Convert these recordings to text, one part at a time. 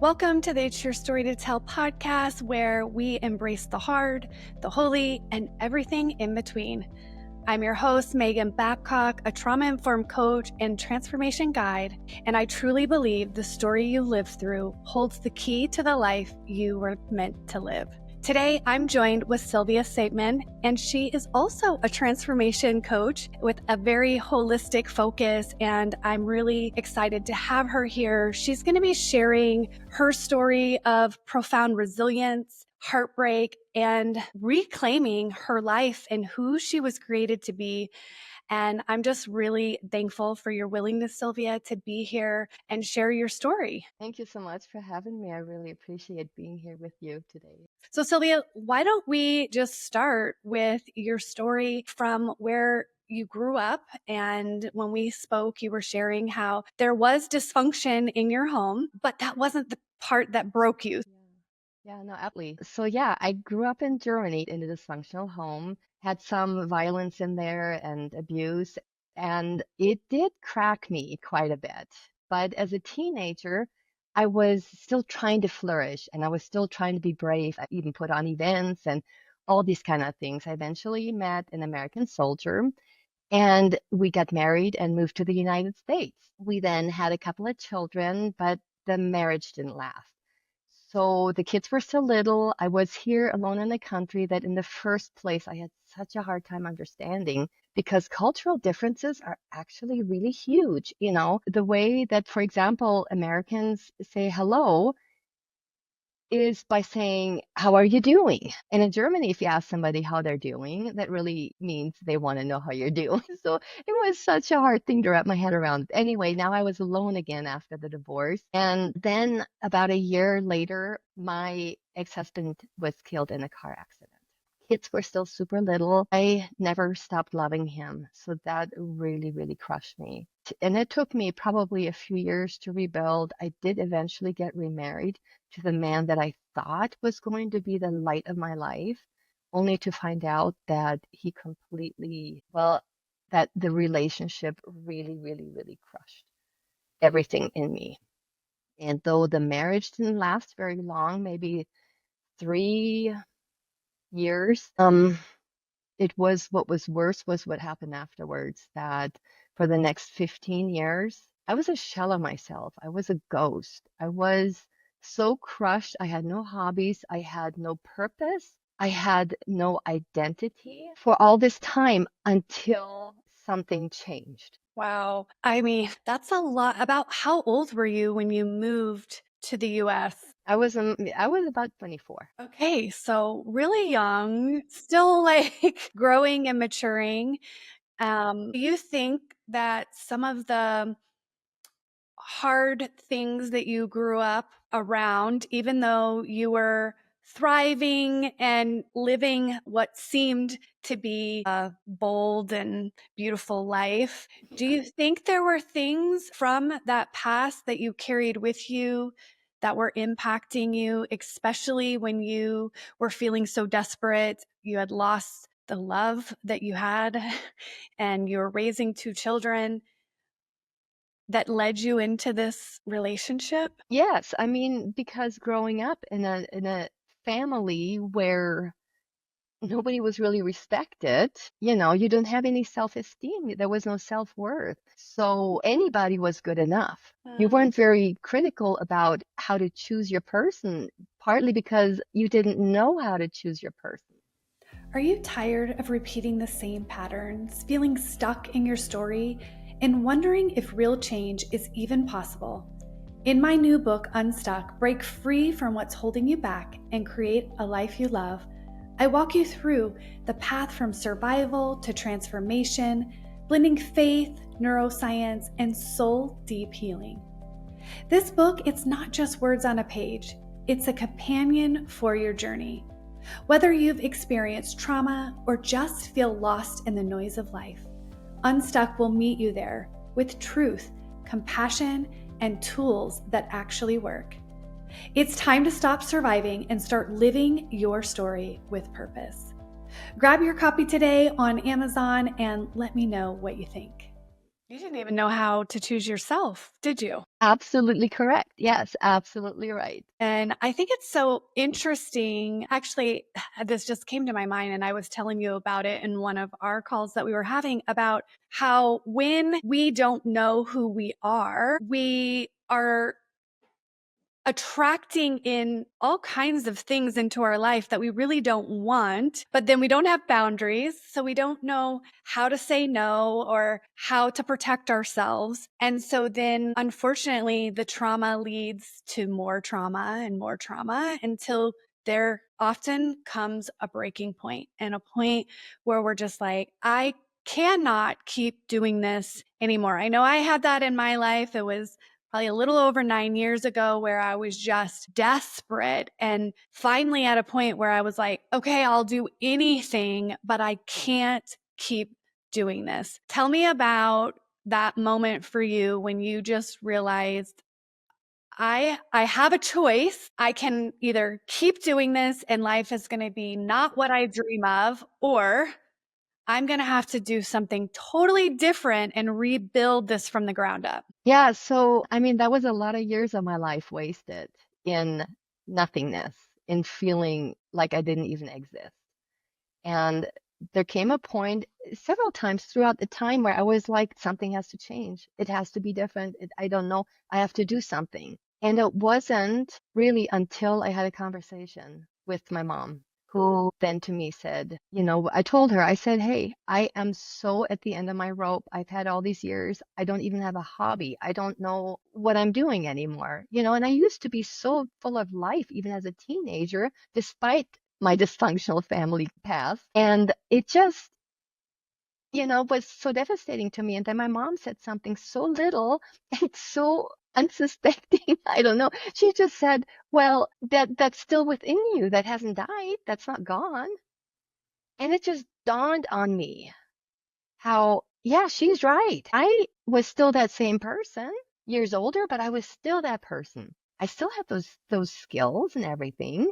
Welcome to the It's Your Story to Tell podcast, where we embrace the hard, the holy, and everything in between. I'm your host, Megan Babcock, a trauma-informed coach and transformation guide, and I truly believe the story you live through holds the key to the life you were meant to live. Today, I'm joined with Sylvia Saitman, and she is also a transformation coach with a very holistic focus, and I'm really excited to have her here. She's going to be sharing her story of profound resilience, heartbreak, and reclaiming her life and who she was created to be. And I'm just really thankful for your willingness, Sylvia, to be here and share your story. Thank you so much for having me. I really appreciate being here with you today. So, Sylvia, why don't we just start with your story from where you grew up? And when we spoke, you were sharing how there was dysfunction in your home, but that wasn't the part that broke you. Yeah, no, absolutely. So yeah, I grew up in Germany in a dysfunctional home, had some violence in there and abuse, and it did crack me quite a bit. But as a teenager, I was still trying to flourish and I was still trying to be brave. I even put on events and all these kind of things. I eventually met an American soldier and we got married and moved to the United States. We then had a couple of children, but the marriage didn't last. So the kids were still little. I was here alone in a country that in the first place I had such a hard time understanding because cultural differences are actually really huge. You know, the way that, for example, Americans say hello is by saying, "How are you doing?" And in Germany, if you ask somebody how they're doing, that really means they want to know how you're doing. So it was such a hard thing to wrap my head around. Anyway, now I was alone again after the divorce. And then about a year later, my ex-husband was killed in a car accident. Kids were still super little. I never stopped loving him. So that really, really crushed me. And it took me probably a few years to rebuild. I did eventually get remarried to the man that I thought was going to be the light of my life, only to find out that he completely, well, that the relationship really, really, really crushed everything in me. And though the marriage didn't last very long, maybe 3 years, it was what was worse was what happened afterwards, that for the next 15 years, I was a shell of myself. I was a ghost. I was so crushed. I had no hobbies. I had no purpose. I had no identity for all this time until something changed. Wow. I mean, that's a lot. About how old were you when you moved to the US? I was about 24. Okay, so really young, still like growing and maturing. Do you think that some of the hard things that you grew up around, even though you were thriving and living what seemed to be a bold and beautiful life, do you think there were things from that past that you carried with you that were impacting you, especially when you were feeling so desperate? You had lost the love that you had, and you were raising two children that led you into this relationship? Yes, I mean, because growing up in a family where nobody was really respected. You don't have any self-esteem. There was no self-worth. So anybody was good enough. You weren't very critical about how to choose your person, partly because you didn't know how to choose your person. Are you tired of repeating the same patterns, feeling stuck in your story, and wondering if real change is even possible? In my new book, Unstuck, Break Free from What's Holding You Back and Create a Life You Love, I walk you through the path from survival to transformation, blending faith, neuroscience, and soul deep healing. This book, it's not just words on a page, it's a companion for your journey. Whether you've experienced trauma or just feel lost in the noise of life, Unstuck will meet you there with truth, compassion, and tools that actually work. It's time to stop surviving and start living your story with purpose. Grab your copy today on Amazon and let me know what you think. You didn't even know how to choose yourself, did you? Absolutely correct. Yes, absolutely right. And I think it's so interesting. Actually, this just came to my mind, and I was telling you about it in one of our calls that we were having about how when we don't know who we are attracting in all kinds of things into our life that we really don't want, but then we don't have boundaries. So we don't know how to say no or how to protect ourselves. And so then, unfortunately, the trauma leads to more trauma until there often comes a breaking point and a point where we're just like, I cannot keep doing this anymore. I know I had that in my life. It was probably a little over 9 years ago where I was just desperate and finally at a point where I was like, okay, I'll do anything, but I can't keep doing this. Tell me about that moment for you when you just realized I have a choice. I can either keep doing this and life is going to be not what I dream of, or I'm going to have to do something totally different and rebuild this from the ground up. Yeah, so I mean, that was a lot of years of my life wasted in nothingness, in feeling like I didn't even exist. And there came a point several times throughout the time where I was like, something has to change. It has to be different. I don't know. I have to do something. And it wasn't really until I had a conversation with my mom, who then to me said, I told her, I said, hey, I am so at the end of my rope. I've had all these years. I don't even have a hobby. I don't know what I'm doing anymore. And I used to be so full of life, even as a teenager, despite my dysfunctional family past. And it just, was so devastating to me. And then my mom said something so little and so unsuspecting. I don't know. She just said, well, that's still within you. That hasn't died. That's not gone. And it just dawned on me how, yeah, she's right. I was still that same person, years older, but I was still that person. I still have those skills and everything,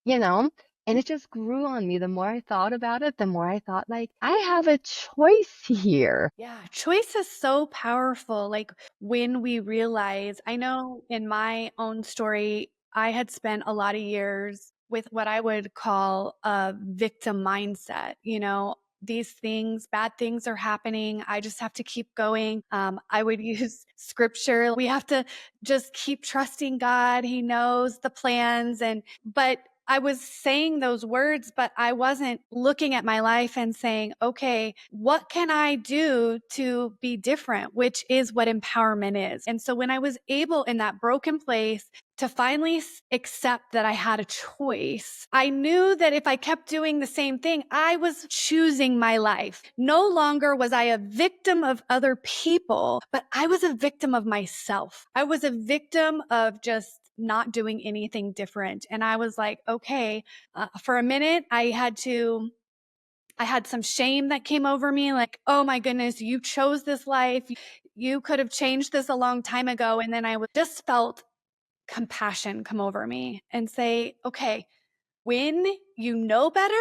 you know, and it just grew on me. The more I thought about it, the more I thought, like, I have a choice here. Yeah, choice is so powerful. Like when we realize, I know in my own story, I had spent a lot of years with what I would call a victim mindset. These things, bad things are happening. I just have to keep going. I would use scripture. We have to just keep trusting God. He knows the plans. But I was saying those words, but I wasn't looking at my life and saying, okay, what can I do to be different? Which is what empowerment is. And so when I was able in that broken place to finally accept that I had a choice, I knew that if I kept doing the same thing, I was choosing my life. No longer was I a victim of other people, but I was a victim of myself. I was a victim of just not doing anything different. And I was like, okay, for a minute, I had some shame that came over me, like, oh my goodness, you chose this life. You could have changed this a long time ago. And then just felt compassion come over me and say, okay, when you know better,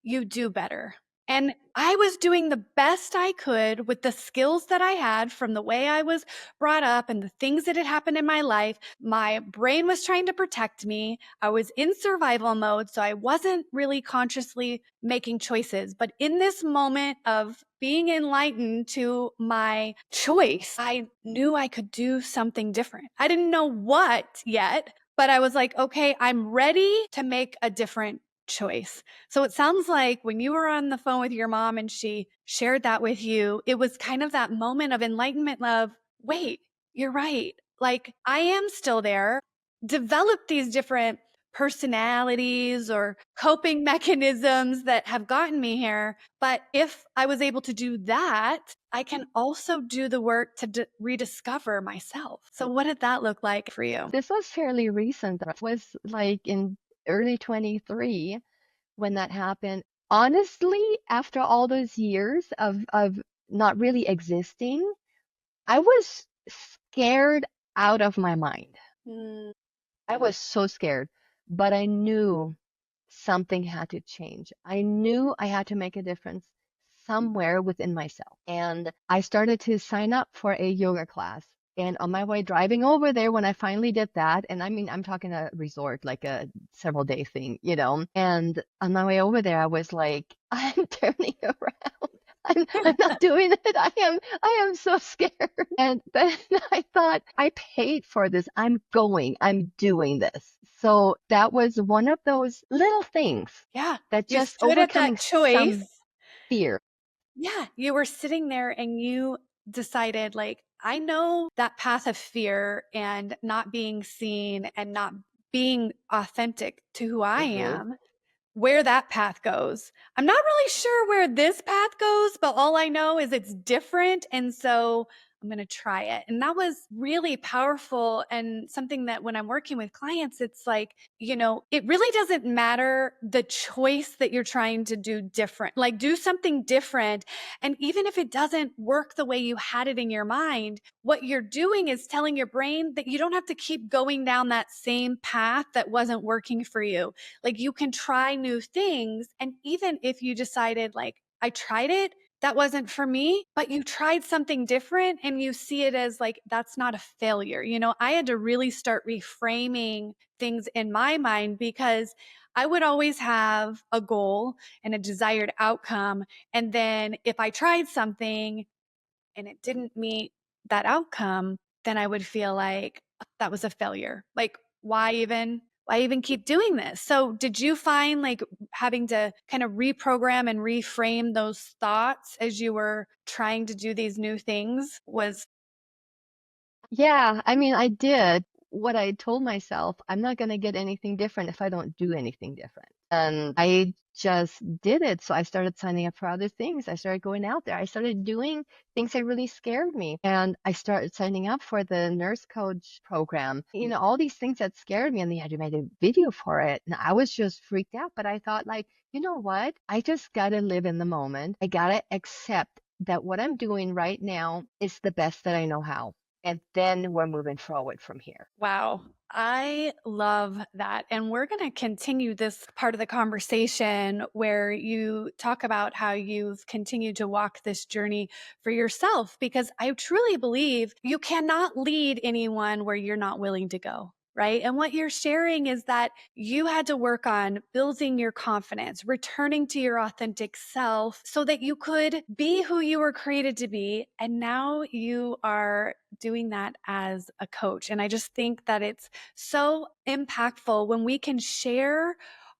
you do better. And I was doing the best I could with the skills that I had from the way I was brought up and the things that had happened in my life. My brain was trying to protect me. I was in survival mode, so I wasn't really consciously making choices. But in this moment of being enlightened to my choice, I knew I could do something different. I didn't know what yet, but I was like, okay, I'm ready to make a different choice. So it sounds like when you were on the phone with your mom and she shared that with you, it was kind of that moment of enlightenment of, wait, you're right. Like I am still there. Develop these different personalities or coping mechanisms that have gotten me here. But if I was able to do that, I can also do the work to rediscover myself. So, what did that look like for you? This was fairly recent. That was like in early 23 when that happened. Honestly, after all those years of not really existing, I was scared out of my mind. Mm. I was so scared, but I knew something had to change. I knew I had to make a difference. somewhere within myself. And I started to sign up for a yoga class. And on my way driving over there, when I finally did that, and I mean, I'm talking a resort, like a several day thing, and on my way over there, I was like, I'm turning around. I'm not doing it. I am so scared. And then I thought, I paid for this. I'm doing this. So that was one of those little things Yeah. that You just stood at overcoming that choice. some fear. Yeah. You were sitting there and you decided, like, I know that path of fear and not being seen and not being authentic to who I Hmm. am, where that path goes. I'm not really sure where this path goes, but all I know is it's different. And so I'm going to try it. And that was really powerful and something that when I'm working with clients, it's like, it really doesn't matter the choice that you're trying to do different, like do something different. And even if it doesn't work the way you had it in your mind, what you're doing is telling your brain that you don't have to keep going down that same path that wasn't working for you. Like you can try new things. And even if you decided, like, I tried it, that wasn't for me, but you tried something different and you see it as like, that's not a failure. I had to really start reframing things in my mind because I would always have a goal and a desired outcome. And then if I tried something and it didn't meet that outcome, then I would feel like that was a failure. Like, why even keep doing this? So did you find like having to kind of reprogram and reframe those thoughts as you were trying to do these new things was Yeah, I mean, I did what I told myself. I'm not going to get anything different if I don't do anything different. And I just did it. So I started signing up for other things. I started going out there. I started doing things that really scared me. And I started signing up for the nurse coach program. All these things that scared me. And then I made a video for it. And I was just freaked out. But I thought, like, you know what? I just got to live in the moment. I got to accept that what I'm doing right now is the best that I know how. And then we're moving forward from here. wow. I love that. And we're going to continue this part of the conversation where you talk about how you've continued to walk this journey for yourself, because I truly believe you cannot lead anyone where you're not willing to go. Right. And what you're sharing is that you had to work on building your confidence, returning to your authentic self so that you could be who you were created to be. And now you are doing that as a coach. And I just think that it's so impactful when we can share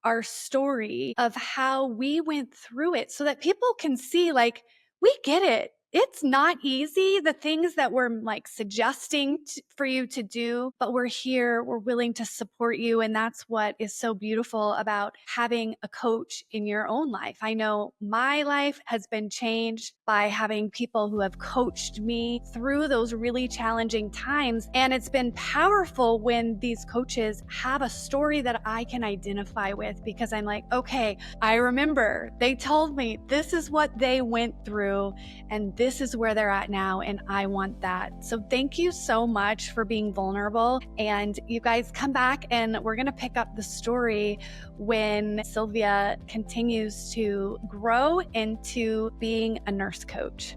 our story of how we went through it so that people can see, like, we get it. It's not easy, the things that we're like suggesting for you to do, but we're here, we're willing to support you. And that's what is so beautiful about having a coach in your own life. I know my life has been changed by having people who have coached me through those really challenging times. And it's been powerful when these coaches have a story that I can identify with, because I'm like, okay, I remember they told me this is what they went through and this is where they're at now, and I want that. So thank you so much for being vulnerable. And you guys come back and we're going to pick up the story when Sylvia continues to grow into being a nurse coach.